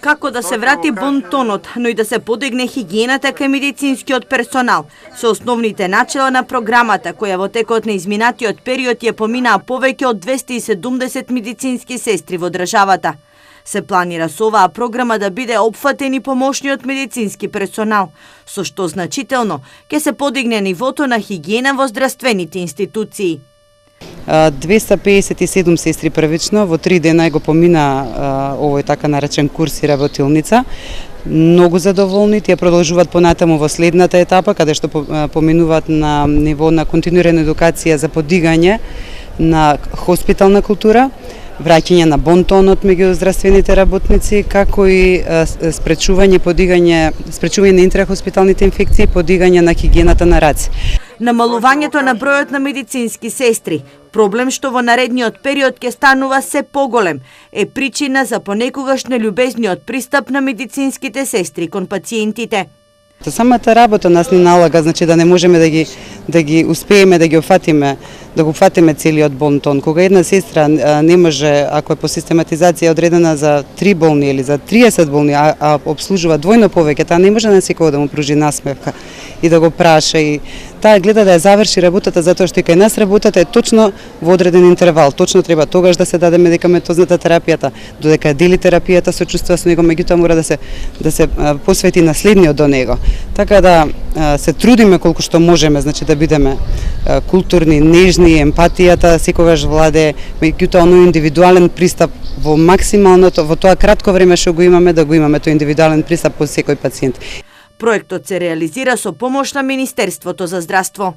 како да се врати бонтонот, но и да се подигне хигиената кај медицинскиот персонал. Со основните начела на програмата, која во текот на изминатиот период ја поминаа повеќе од 270 медицински сестри во државата. Се планира со оваа програма да биде опфатен и помошниот медицински персонал, со што значително ќе се подигне нивото на хигиена во здравствените институции. 257 сестри првично во 3 дена го помина овој така наречен курс и работилница. Многу задоволни, тие продолжуваат понатаму во следната етапа, каде што поминуваат на ниво на континуирана едукација за подигање на хоспитална култура, враќање на бонтонот меѓу здравствените работници, како и спречување на интрахоспиталните инфекции, подигање на хигиената на раци. Намалувањето на бројот на медицински сестри, проблем што во наредниот период ќе станува се поголем, е причина за понекогаш нелюбезниот пристап на медицинските сестри кон пациентите. Самата работа нас ни налага, значи да не можеме да ги успееме да го фатиме целиот бонтон. Кога една сестра не може, ако е по систематизација одредена за 3 болни или за 30 болни, а обслужува двојно повеќе, таа не може на секој да му пружи насмевка и да го праша, и таа гледа да ја заврши работата, затоа што и кај нас работата е точно во одреден интервал. Точно треба тогаш да се даде медикаментозната терапијата, додека дели терапијата се чувства со него, меѓутоа мора да се посвети на следниот до него. Така да се трудиме колку што можеме, значи да бидеме културни, нежни, емпатијата секогаш владе, меѓутоа оној индивидуален пристап во максималното, во тоа кратко време што го имаме, да го имаме тој индивидуален пристап по секој пациент. Проектот се реализира со помош на Министерството за здравство.